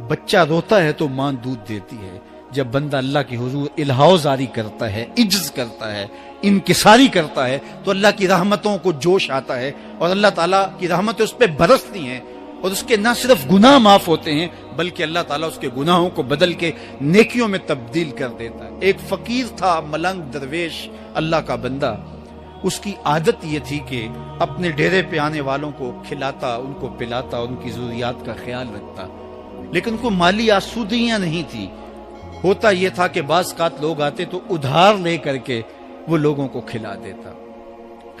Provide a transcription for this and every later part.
بچہ روتا ہے تو ماں دودھ دیتی ہے. جب بندہ اللہ کی حضور الہاؤ زاری کرتا ہے، عجز کرتا ہے، انکساری کرتا ہے، تو اللہ کی رحمتوں کو جوش آتا ہے اور اللہ تعالیٰ کی رحمتیں اس پہ برستی ہیں اور اس کے نہ صرف گناہ معاف ہوتے ہیں بلکہ اللہ تعالیٰ اس کے گناہوں کو بدل کے نیکیوں میں تبدیل کر دیتا ہے. ایک فقیر تھا، ملنگ درویش، اللہ کا بندہ. اس کی عادت یہ تھی کہ اپنے ڈیرے پہ آنے والوں کو کھلاتا، ان کو پلاتا، ان کی ضروریات کا خیال رکھتا، لیکن کو مالی آسودگیاں نہیں تھی. ہوتا یہ تھا کہ بعض اوقات لوگ آتے تو ادھار لے کر کے وہ لوگوں کو کھلا دیتا.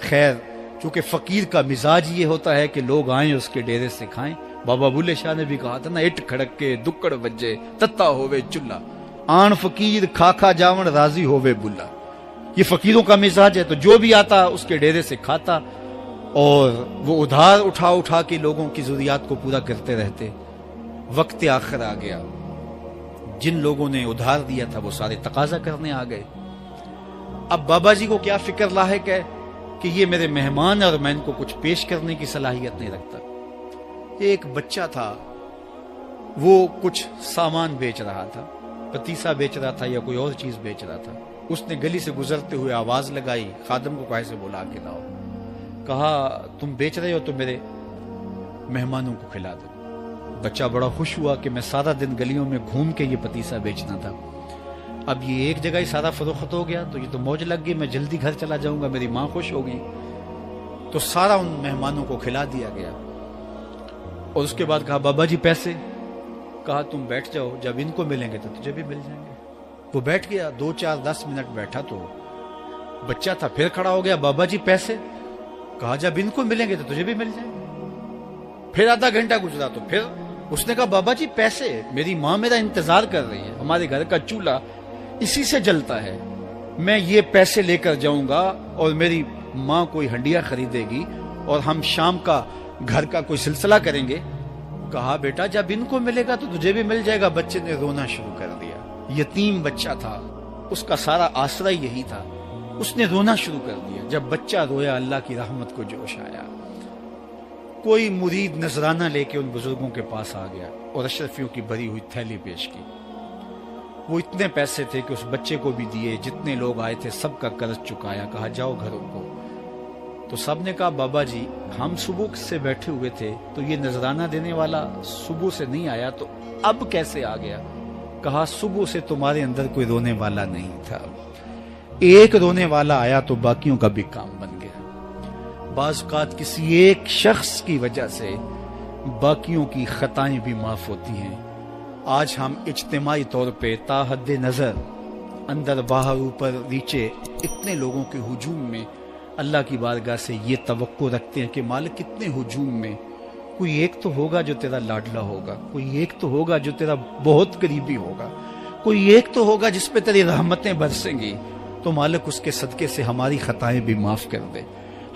خیر، چونکہ فقیر کا مزاج یہ ہوتا ہے کہ لوگ آئیں اس کے ڈیرے سے کھائیں. بابا بلے شاہ نے بھی کہا تھا نا، اٹ کھڑک کے دکڑ بجے تتا ہووے چلا، آن فقیر کھا جاون راضی ہووے بلا. یہ فقیروں کا مزاج ہے. تو جو بھی آتا اس کے ڈیرے سے کھاتا اور وہ ادھار اٹھا کے لوگوں کی ضروریات کو پورا کرتے رہتے. وقت آخر آ گیا، جن لوگوں نے ادھار دیا تھا وہ سارے تقاضا کرنے آ گئے. اب بابا جی کو کیا فکر لاحق ہے کہ یہ میرے مہمان اور میں ان کو کچھ پیش کرنے کی صلاحیت نہیں رکھتا. ایک بچہ تھا، وہ کچھ سامان بیچ رہا تھا، پتیسا بیچ رہا تھا یا کوئی اور چیز بیچ رہا تھا. اس نے گلی سے گزرتے ہوئے آواز لگائی، خادم کو کہے سے بلا کے لاؤ. کہا تم بیچ رہے ہو تو میرے مہمانوں کو کھلا دو. بچہ بڑا خوش ہوا کہ میں سارا دن گلیوں میں گھوم کے یہ پتیسا بیچنا تھا، اب یہ ایک جگہ ہی سارا فروخت ہو گیا تو یہ تو موج لگ گئی، میں جلدی گھر چلا جاؤں گا، میری ماں خوش ہوگی. تو سارا ان مہمانوں کو کھلا دیا گیا اور اس کے بعد کہا بابا جی پیسے. کہا تم بیٹھ جاؤ، جب ان کو ملیں گے تو تجھے بھی مل جائیں گے. وہ بیٹھ گیا، 2 4 10 منٹ بیٹھا تو بچہ تھا، پھر کھڑا ہو گیا، بابا جی پیسے. کہا جب ان کو ملیں گے تو تجھے بھی مل جائیں گے. پھر آدھا گھنٹہ گزرا تو پھر اس نے کہا بابا جی پیسے، میری ماں میرا انتظار کر رہی ہے، ہمارے گھر کا چولہا اسی سے جلتا ہے، میں یہ پیسے لے کر جاؤں گا اور میری ماں کوئی ہنڈیا خریدے گی اور ہم شام کا گھر کا کوئی سلسلہ کریں گے. کہا بیٹا جب ان کو ملے گا تو تجھے بھی مل جائے گا. بچے نے رونا شروع کر دیا. یتیم بچہ تھا، اس کا سارا آسرا یہی تھا. اس نے رونا شروع کر دیا. جب بچہ رویا اللہ کی رحمت کو جوش آیا. کوئی مرید نذرانہ لے کے ان بزرگوں کے پاس آ گیا اور اشرفیوں کی بھری ہوئی تھیلی پیش کی. وہ اتنے پیسے تھے کہ اس بچے کو بھی دیے، جتنے لوگ آئے تھے سب کا قرض چکایا. کہا جاؤ گھروں کو. تو سب نے کہا بابا جی ہم صبح سے بیٹھے ہوئے تھے تو یہ نذرانہ دینے والا صبح سے نہیں آیا تو اب کیسے آ گیا؟ کہا صبح سے تمہارے اندر کوئی رونے والا نہیں تھا، ایک رونے والا آیا تو باقیوں کا بھی کام بن گیا. بعض اوقات کسی ایک شخص کی وجہ سے باقیوں کی خطائیں بھی معاف ہوتی ہیں. آج ہم اجتماعی طور پہ تا حد نظر اندر باہر اوپر نیچے اتنے لوگوں کے ہجوم میں اللہ کی بارگاہ سے یہ توقع رکھتے ہیں کہ مالک اتنے ہجوم میں کوئی ایک تو ہوگا جو تیرا لاڈلا ہوگا، کوئی ایک تو ہوگا جو تیرا بہت قریبی ہوگا، کوئی ایک تو ہوگا جس پہ تیری رحمتیں برسیں گی. تو مالک اس کے صدقے سے ہماری خطائیں بھی معاف کر دے،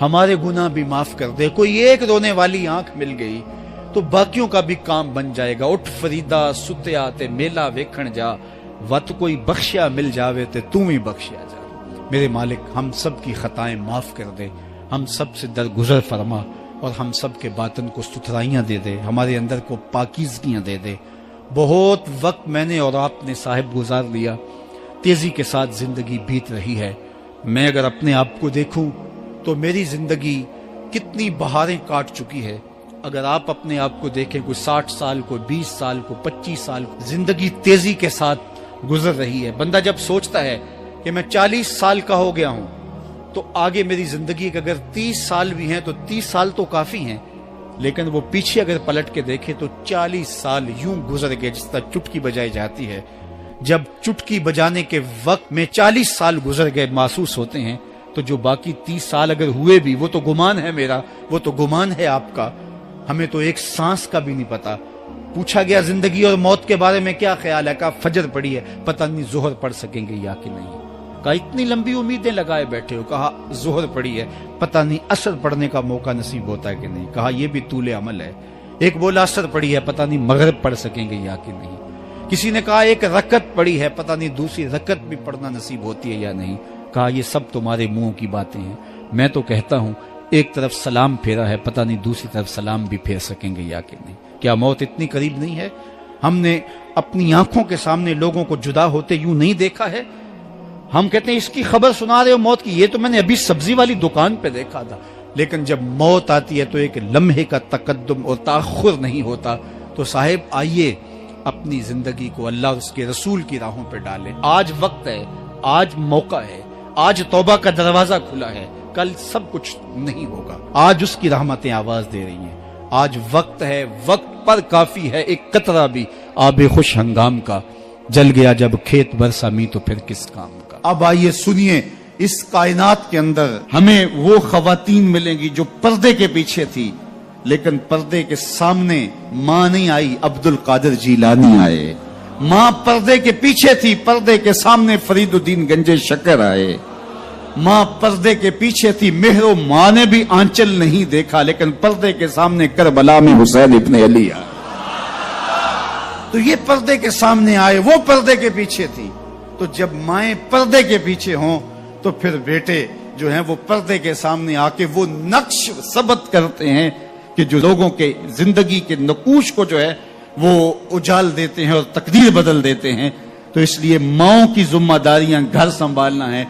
ہمارے گناہ بھی معاف کر دے. کوئی ایک رونے والی آنکھ مل گئی تو باقیوں کا بھی کام بن جائے گا. اٹھ فریدا ستیا تے میلہ ویکھن جا، وت کوئی بخشیا مل جاوے تے توں ہی بخشیا جا. میرے مالک ہم سب کی خطائیں معاف کر دے، ہم سب سے درگزر فرما اور ہم سب کے باطن کو ستھرائیاں دے دے، ہمارے اندر کو پاکیزگیاں دے دے. بہت وقت میں نے اور آپ نے صاحب گزار لیا، تیزی کے ساتھ زندگی بیت رہی ہے. میں اگر اپنے آپ کو دیکھوں تو میری زندگی کتنی بہاریں کاٹ چکی ہے. اگر آپ اپنے آپ کو دیکھیں، کوئی 60 سال، کوئی 20 سال، کوئی 25 سال، زندگی تیزی کے ساتھ گزر رہی ہے. بندہ جب سوچتا ہے کہ میں 40 سال کا ہو گیا ہوں تو آگے میری زندگی کے اگر 30 سال بھی ہیں تو 30 سال تو کافی ہیں، لیکن وہ پیچھے اگر پلٹ کے دیکھے تو 40 سال یوں گزر گئے جس طرح چٹکی بجائی جاتی ہے. جب چٹکی بجانے کے وقت میں 40 سال گزر گئے محسوس ہوتے ہیں تو جو باقی 30 سال اگر ہوئے بھی وہ تو گمان ہے میرا، وہ تو گمان ہے آپ کا. ہمیں تو ایک سانس کا بھی نہیں پتا. پوچھا گیا زندگی اور موت کے بارے میں کیا خیال ہے؟ کہا فجر پڑی ہے، پتہ نہیں ظہر پڑھ سکیں گے یا کہ نہیں. کہا اتنی لمبی امیدیں لگائے بیٹھے ہو. کہا ظہر پڑی ہے، پتہ نہیں عصر پڑھنے کا موقع نصیب ہوتا ہے کہ نہیں. کہا یہ بھی طول عمل ہے. ایک بولا عصر پڑی ہے، پتہ نہیں مغرب پڑھ سکیں گے یا کہ نہیں. کسی نے کہا ایک رکعت پڑی ہے، پتہ نہیں دوسری رکعت بھی پڑھنا نصیب ہوتی ہے یا نہیں. کہا یہ سب تمہارے منہوں کی باتیں ہیں. میں تو کہتا ہوں ایک طرف سلام پھیرا ہے، پتہ نہیں دوسری طرف سلام بھی پھیر سکیں گے یا کہ نہیں. کیا موت اتنی قریب نہیں ہے؟ ہم نے اپنی آنکھوں کے سامنے لوگوں کو جدا ہوتے یوں نہیں دیکھا ہے. ہم کہتے ہیں اس کی خبر سنا رہے ہو موت کی، یہ تو میں نے ابھی سبزی والی دکان پہ دیکھا تھا. لیکن جب موت آتی ہے تو ایک لمحے کا تقدم اور تاخر نہیں ہوتا. تو صاحب آئیے اپنی زندگی کو اللہ اور اس کے رسول کی راہوں پہ ڈالیں. آج وقت ہے، آج موقع ہے، آج توبہ کا دروازہ کھلا ہے. کل سب کچھ نہیں ہوگا. آج اس کی رحمتیں آواز دے رہی ہیں. آج وقت ہے، وقت پر کافی ہے ایک قطرہ بھی آب خوش ہنگام کا. جل گیا جب کھیت برسا می تو پھر کس کام کا. اب آئیے سنیے، اس کائنات کے اندر ہمیں وہ خواتین ملیں گی جو پردے کے پیچھے تھی، لیکن پردے کے سامنے ماں نہیں آئی، عبد القادر جیلانی آئے. ماں پردے کے پیچھے تھی، پردے کے سامنے فرید الدین گنج شکر آئے. ماں پردے کے پیچھے تھی، مہر و ماں نے بھی آنچل نہیں دیکھا، لیکن پردے کے سامنے کربلا میں حسین ابن علی آئے. تو یہ پردے کے سامنے آئے، وہ پردے کے پیچھے تھی. تو جب مائیں پردے کے پیچھے ہوں تو پھر بیٹے جو ہیں وہ پردے کے سامنے آ کے وہ نقش ثبت کرتے ہیں کہ جو لوگوں کے زندگی کے نقوش کو جو ہے وہ اجال دیتے ہیں اور تقدیر بدل دیتے ہیں. تو اس لیے ماؤں کی ذمہ داریاں گھر سنبھالنا ہے.